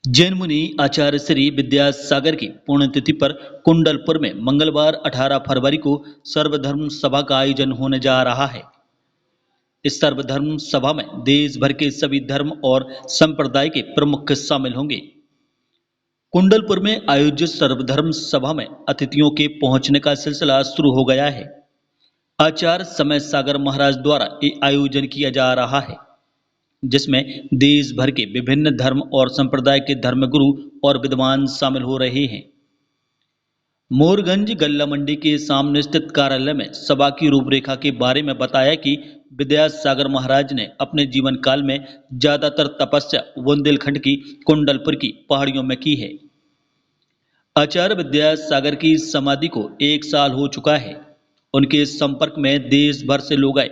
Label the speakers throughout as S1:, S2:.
S1: जैन मुनि आचार्य श्री विद्यासागर की पुण्यतिथि पर कुंडलपुर में मंगलवार 18 फरवरी को सर्वधर्म सभा का आयोजन होने जा रहा है। इस सर्वधर्म सभा में देश भर के सभी धर्म और संप्रदाय के प्रमुख शामिल होंगे। कुंडलपुर में आयोजित सर्वधर्म सभा में अतिथियों के पहुंचने का सिलसिला शुरू हो गया है। आचार्य समय सागर महाराज द्वारा ये आयोजन किया जा रहा है, जिसमें देश भर के विभिन्न धर्म और संप्रदाय के धर्मगुरु और विद्वान शामिल हो रहे हैं। मोरगंज गल्ला मंडी के सामने स्थित कार्यालय में सभा की रूपरेखा के बारे में बताया कि विद्यासागर महाराज ने अपने जीवन काल में ज्यादातर तपस्या बुंदेलखंड की कुंडलपुर की पहाड़ियों में की है। आचार्य विद्यासागर की समाधि को 1 साल हो चुका है। उनके संपर्क में देश भर से लोग आए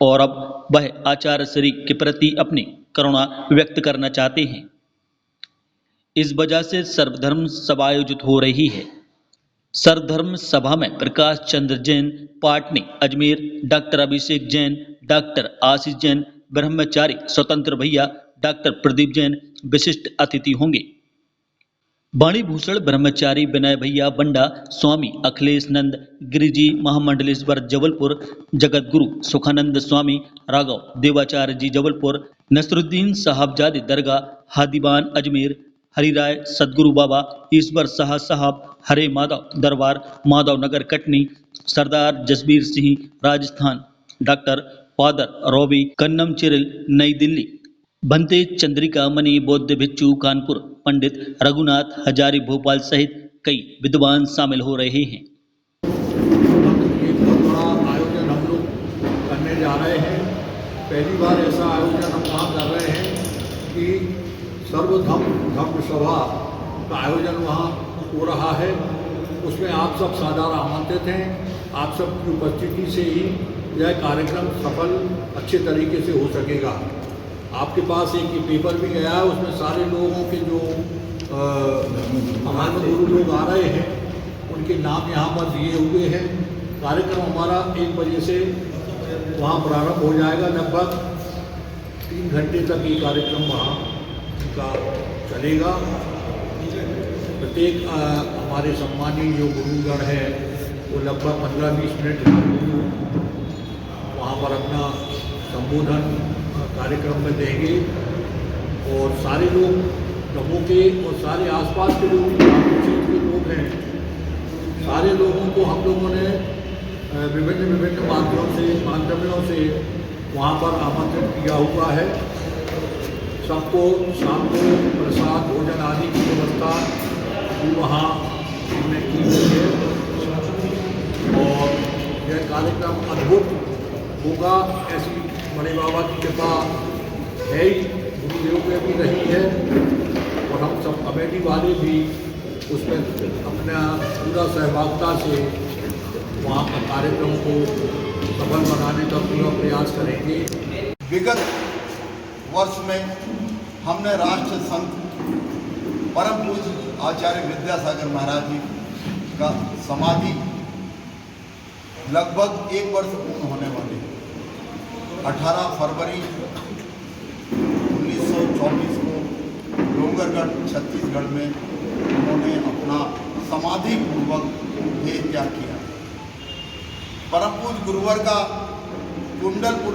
S1: और अब वह आचार्य श्री के प्रति अपनी करुणा व्यक्त करना चाहते हैं। इस वजह से सर्वधर्म सभा आयोजित हो रही है। सर्वधर्म सभा में प्रकाश चंद्र जैन पाटनी अजमेर, डॉक्टर अभिषेक जैन, डॉक्टर आशीष जैन, ब्रह्मचारी स्वतंत्र भैया, डॉक्टर प्रदीप जैन विशिष्ट अतिथि होंगे। वाणी भूषण ब्रह्मचारी विनय भैया बंडा, स्वामी अखिलेश नंद गिरिजी महामंडलेश्वर जबलपुर, जगत गुरु सुखानंद स्वामी राघव देवाचार्य जी जबलपुर, नसरुद्दीन साहबजादे दरगाह हादीवान अजमेर, हरिराय सदगुरु बाबा ईश्वर शाह साहब हरे माधव दरबार माधव नगर कटनी, सरदार जसबीर सिंह राजस्थान, डॉक्टर फादर रॉबी कन्नम चिरिल नई दिल्ली, भंते चंद्रिका मणि बौद्ध भिक्षु कानपुर, पंडित रघुनाथ हजारी भोपाल सहित कई विद्वान शामिल हो रहे हैं।
S2: एक बहुत बड़ा आयोजन हम लोग करने जा रहे हैं। पहली बार ऐसा आयोजन हम वहाँ कर रहे हैं कि सर्वधर्म सभा का आयोजन वहाँ हो रहा है। उसमें आप सब सादर आमंत्रित हैं। आप सब की उपस्थिति से ही यह कार्यक्रम सफल अच्छे तरीके से हो सकेगा। आपके पास एक पेपर भी गया है, उसमें सारे लोगों के जो हमारे गुरु लोग आ रहे हैं उनके नाम यहाँ पर दिए हुए हैं। कार्यक्रम हमारा 1 बजे से वहाँ प्रारंभ हो जाएगा। लगभग 3 घंटे तक ये कार्यक्रम वहाँ का चलेगा। प्रत्येक हमारे सम्मानीय जो गुरुगण है वो लगभग 15-20 मिनट वहाँ पर अपना संबोधन कार्यक्रम में देंगे और सारे लोग गाँवों के और सारे आसपास के लोग क्षेत्र के लोग हैं, सारे लोगों को हम लोगों ने विभिन्न माध्यमों से वहाँ पर आमंत्रित किया हुआ है। सबको शाम को प्रसाद भोजन आदि की व्यवस्था भी वहाँ हमने की हुई है और यह कार्यक्रम अद्भुत होगा। ऐसी बड़े बाबा की कृपा है ही, गुरुदेव पे भी रही है और हम सब कमेटी वाले भी उसमें अपना पूरा सहभागिता से वहाँ का कार्यक्रम को सफल बनाने का पूरा प्रयास करेंगे।
S3: विगत वर्ष में हमने राष्ट्र संत परम पूज्य आचार्य विद्यासागर महाराज जी का समाधि लगभग 1 वर्ष पूर्ण होने वाले 18 फरवरी 1924 को डोंगरगढ़ छत्तीसगढ़ में उन्होंने अपना समाधि पूर्वक देह त्याग किया। परम पूज्य गुरुवर का कुंडलपुर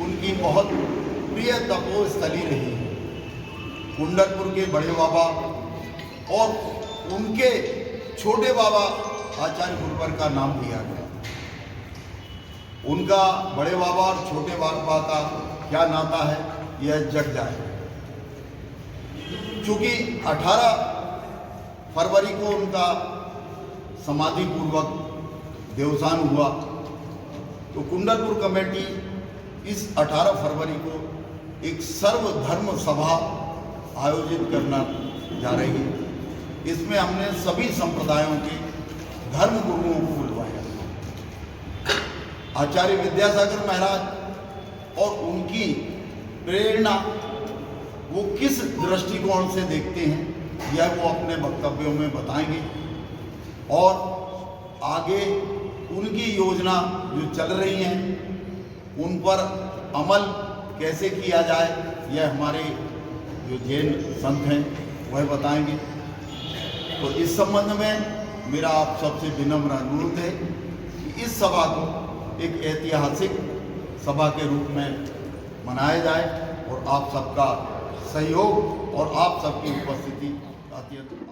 S3: उनकी बहुत प्रिय तपोस्थली रही है। कुंडलपुर के बड़े बाबा और उनके छोटे बाबा आचार्य गुरुवर का नाम दिया गया। उनका बड़े बाबा और छोटे बाबा का क्या नाता है यह जग जाए। चूँकि 18 फरवरी को उनका समाधि पूर्वक देवसान हुआ तो कुंडलपुर कमेटी इस 18 फरवरी को एक सर्वधर्म सभा आयोजित करना जा रही है। इसमें हमने सभी संप्रदायों के धर्म गुरुओं को बुलवाया। आचार्य विद्यासागर महाराज और उनकी प्रेरणा वो किस दृष्टिकोण से देखते हैं यह वो अपने वक्तव्यों में बताएंगे और आगे उनकी योजना जो चल रही हैं उन पर अमल कैसे किया जाए यह हमारे जो जैन संत हैं वह बताएंगे। तो इस संबंध में मेरा आप सबसे विनम्र अनुरोध है कि इस सभा को एक ऐतिहासिक सभा के रूप में मनाया जाए और आप सबका सहयोग और आप सबकी उपस्थिति अत्यंत